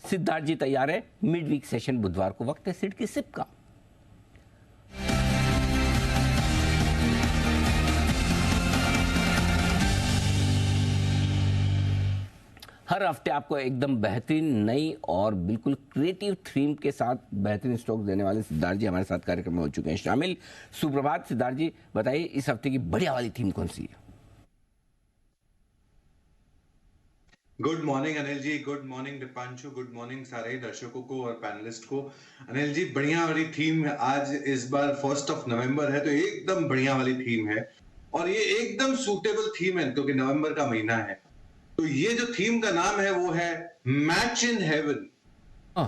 सिद्धार्थ जी तैयार है। Mid week session बुधवार को, वक्त है सिड की सिप का। हर हफ्ते आपको एकदम बेहतरीन नई और बिल्कुल क्रिएटिव थीम के साथ बेहतरीन स्टॉक देने वाले सिद्धार्थ जी हमारे साथ कार्यक्रम में हो चुके हैं शामिल। सुप्रभात सिद्धार्थ जी, बताइए इस हफ्ते की बढ़िया वाली थीम कौन सी है? Good morning Anil ji, good morning Deepanshu, good morning सारे दर्शकों को और पैनलिस्ट को। अनिल जी, बढ़िया वाली थीम आज इस बार 1 नवंबर है तो एकदम बढ़िया वाली थीम है और ये एकदम सूटेबल थीम है क्योंकि नवंबर का महीना है। तो ये जो थीम का नाम है वो है match in haven.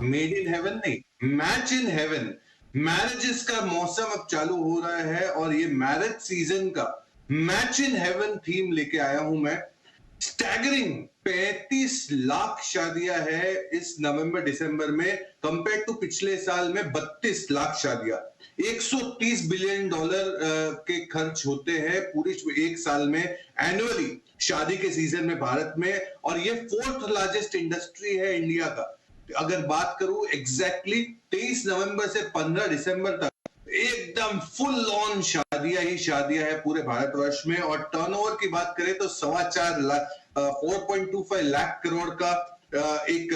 Made in heaven नहीं, मैच इन हेवन। मैरिजेस का मौसम अब चालू हो रहा है और ये मैरिज सीजन का मैच इन हेवन थीम लेके आया हूं मैं। स्टैगरिंग 35 लाख शादियां है इस नवंबर दिसंबर में, कंपेयर टू पिछले साल में 32 लाख शादियां। 130 बिलियन डॉलर के खर्च होते हैं पूरी एक साल में एनुअली शादी के सीजन में भारत में, और ये 4th लार्जेस्ट इंडस्ट्री है इंडिया का। अगर बात करूं एग्जैक्टली 23 नवंबर से 15 दिसंबर तक एकदम फुल ऑन शादियां ही शादियां है पूरे भारतवर्ष में। और टर्नओवर की बात करें तो 4.25 लाख 4.25 लाख करोड़ का एक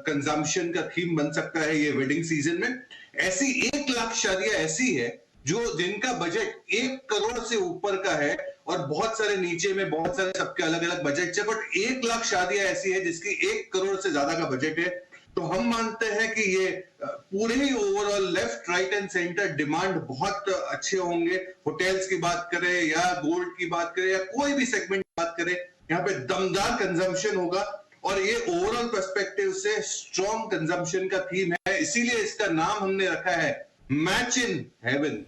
कंजम्पशन का थीम बन सकता है ये वेडिंग सीजन में। ऐसी 1 लाख शादियां ऐसी है जो जिनका बजट 1 करोड़ से ऊपर का है और बहुत सारे नीचे में, बहुत सारे सबके अलग अलग बजट है, बट 1 लाख शादियां ऐसी है जिसकी 1 करोड़ से ज्यादा का बजट है। तो हम मानते हैं कि ये पूरे ही overall left right and centre demand बहुत अच्छे होंगे। होटल्स की बात करें या गोल्ड की बात करें या कोई भी सेगमेंट की बात करें, यहाँ पे दमदार कंजम्पशन होगा और ये ओवरऑल पर्सपेक्टिव से स्ट्रॉन्ग कंजम्पशन का थीम है, इसीलिए इसका नाम हमने रखा है match in haven.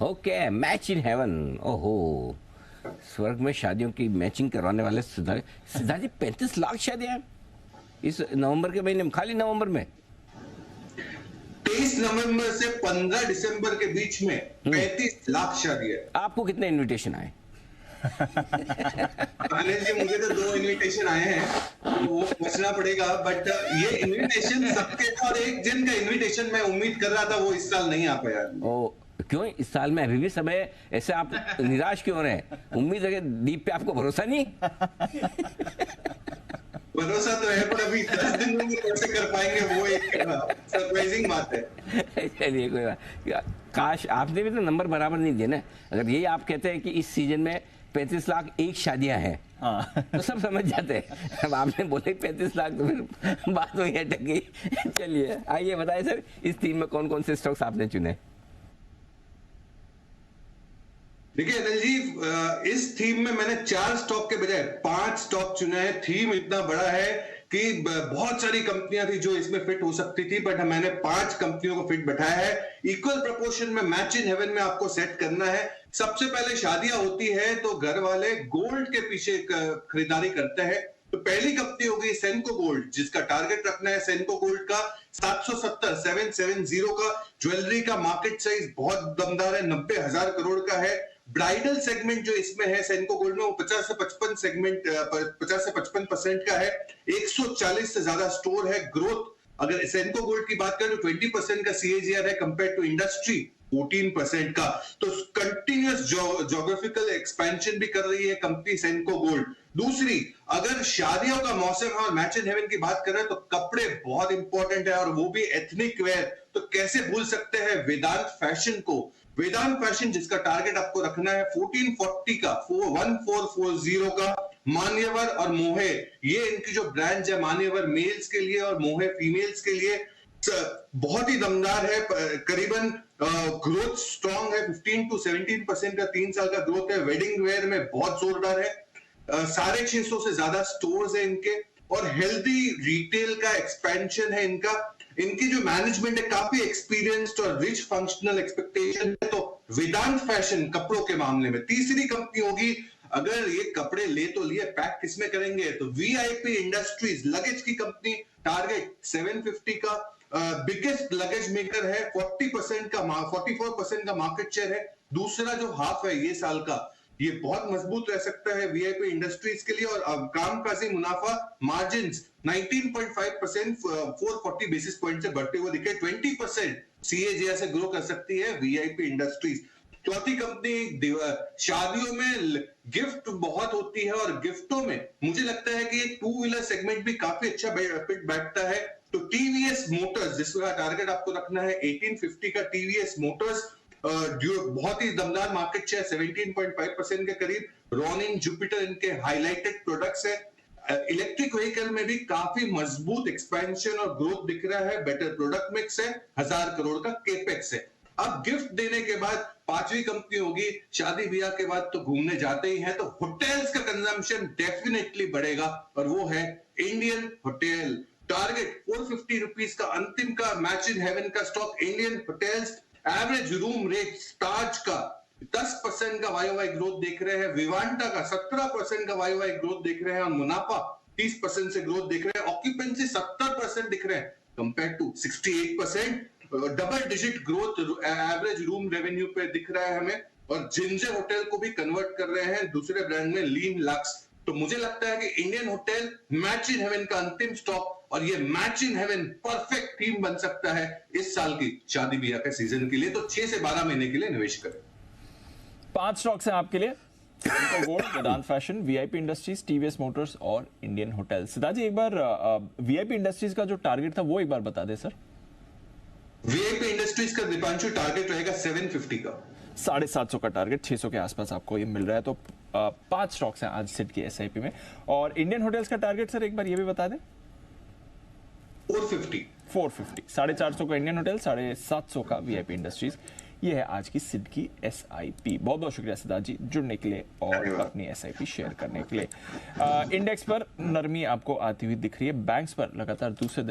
Okay, match in haven. ओहो, स्वर्ग में शादियों की मैचिंग करवाने वाले सिद्धार्थ जी 35 लाख शादियां इस नवंबर के महीने में, खाली नवंबर में 23 नवंबर से 15 दिसंबर के बीच में 35 लाख शादियां। आपको कितने इनविटेशन आए? अनिल जी, मुझे तो 2 इनविटेशन आए हैं तो वो बचना पड़ेगा, बट ये इनविटेशन सबके था और एक जिन का इनविटेशन मैं उम्मीद कर रहा था वो इस साल नहीं आ पाया। ओ, क्यों? इस साल में अभी भी समय, ऐसे आप निराश क्यों रहे? उम्मीद है कि दीप पे आपको भरोसा नहीं? भरोसा तो है पर अभी 10 दिन में कैसे कर पाएंगे वो एक सरप्राइजिंग बात है। चलिए कोई बात, काश आपने भी तो नंबर बराबर नहीं दिए ना। अगर यही आप कहते हैं कि इस सीजन में 35 लाख एक शादियां हैं तो सब समझ जाते हैं। अब आपने बोले 35 लाख तो फिर बात वही अटक गई। चलिए आइए बताइए सर, इस थीम में कौन कौन से स्टॉक्स आपने चुने? देखिए अनिल जी, इस थीम में मैंने 4 स्टॉक के बजाय 5 स्टॉक चुने हैं। थीम इतना बड़ा है कि बहुत सारी कंपनियां थी जो इसमें फिट हो सकती थी, बट मैंने 5 कंपनियों को फिट बैठाया है। इक्वल प्रोपोर्शन में मैच इन हेवन में आपको सेट करना है। सबसे पहले शादियां होती है तो घर वाले गोल्ड के पीछे खरीदारी करते हैं। तो पहली कंपनी होगी सेनको गोल्ड, जिसका टारगेट रखना है सेनको गोल्ड का 770 का। ज्वेलरी का मार्केट साइज बहुत दमदार है, 90,000 करोड़ का है। ब्राइडल सेगमेंट जो इसमें है सेनको गोल्ड में वो 50 से 55% का है। 140 से ज्यादा स्टोर है। ग्रोथ अगर सेनको गोल्ड की बात करें तो 20% का सीएजीआर है कंपेयर टू इंडस्ट्री 14% का। तो कंटिन्यूअस ज्योग्राफिकल एक्सपेंशन भी कर रही है कंपनी सेनको गोल्ड। दूसरी, अगर शादियों का मौसम है और मैच इन हेवन की बात करें तो कपड़े बहुत इंपॉर्टेंट है और वो भी एथनिक वेयर। तो कैसे भूल सकते हैं वेदांत फैशन को। वेदांत फैशन जिसका टारगेट आपको रखना है 1440 का, 1440 का। मान्यवर और मोहे, ये इनकी जो ब्रांड है, मान्यवर मेल्स के लिए और मोहे फीमेल्स के लिए, बहुत ही दमदार है। करीबन ग्रोथ स्ट्रॉन्ग है, 15 to 17% का 3 साल का ग्रोथ है। वेडिंग वेयर में बहुत जोरदार है। 650 से ज्यादा स्टोर्स है इनके और हेल्दी रिटेल का एक्सपेंशन है इनका। इनकी जो मैनेजमेंट है काफी एक्सपीरियंस्ड और रिच फंक्शनल एक्सपेक्टेशन है। तो वेदांत फैशन कपड़ों के मामले में। तीसरी कंपनी होगी, अगर ये कपड़े ले तो लिए, पैक किसमें करेंगे, तो वीआईपी इंडस्ट्रीज, लगेज की कंपनी, टारगेट 750 का। बिगेस्ट लगेज मेकर है, 44% का मार्केट शेयर है। दूसरा जो हाफ है ये साल का ये बहुत मजबूत रह सकता है वीआईपी इंडस्ट्रीज के लिए। और कामकाजी मुनाफा मार्जिन 19.5% 440 बेसिस पॉइंट से बढ़ते हुए दिखे। 20% सीएजीआर से ग्रो कर सकती है वीआईपी इंडस्ट्रीज। चौथी कंपनी, शादियों में गिफ्ट बहुत होती है और गिफ्टों में मुझे लगता है कि ये टू व्हीलर सेगमेंट भी काफी अच्छा फिट बैठता है। तो टीवीएस मोटर्स, जिसका टारगेट आपको रखना है 1850 का, टीवीएस मोटर्स जो बहुत ही दमदार मार्केट शेयर 17.5% के करीब। रॉनिन, जुपिटर इनके हाईलाइटेड प्रोडक्ट्स है। इलेक्ट्रिक व्हीकल में भी काफी मजबूत एक्सपेंशन और ग्रोथ दिख रहा है। बेटर प्रोडक्ट मिक्स है, 1000 करोड़ का केपेक्स है। अब गिफ्ट देने के बाद पांचवी कंपनी होगी, शादी ब्याह के बाद तो घूमने जाते ही हैं, तो होटल्स का कंजम्पशन डेफिनेटली बढ़ेगा और वो है इंडियन होटल। टारगेट 450 रुपीज का अंतिम का मैच इन हेवन का stock Indian Hotels. Average room rate Taj का 10% का वाईओवाई ग्रोथ देख रहे हैं, विवांटा का 17% का वाईओवाई ग्रोथ देख रहे हैं और मुनाफा 30% से ग्रोथ देख रहे हैं। ऑक्यूपेंसी 70% दिख रहे हैं compare to 68%। Double digit growth average room revenue पे दिख रहा है हमें। और जिंजर होटल को भी कन्वर्ट कर रहे हैं दूसरे ब्रांड में, लीन लक्स। तो मुझे लगता है कि Indian hotel match in heaven का अंतिम स्टॉक, और ये match in haven perfect theme बन सकता है इस साल की शादी ब्याह के सीजन के लिए। तो 6 से 12 महीने के लिए निवेश करें। 5 स्टॉक्स हैं आपके लिए, gold, Vedant Fashion, VIP Industries, TVS Motors और इंडियन होटल। सिद्धार्थ जी, एक बार वीआईपी इंडस्ट्रीज का जो टारगेट था वो एक बार बता दें सर। वीआईपी इंडस्ट्रीज का दीपांशु टारगेट रहेगा 750 का, 750 का टारगेट, 600 के आसपास आपको ये मिल रहा है। तो 5 स्टॉक्स हैं आज सिड की एसआईपी में। और इंडियन होटल्स का टारगेट सर एक बार ये भी बता दें। 450, 450 का इंडियन होटल, 750 का वीआईपी इंडस्ट्रीज। ये है आज की सिड की एसआईपी। बहुत बहुत शुक्रिया सिद्धार्थ जी जुड़ने के लिए और अपनी एसआईपी शेयर करने के लिए। इंडेक्स पर नरमी आपको आती हुई दिख रही है। बैंक्स पर लगातार दूसरे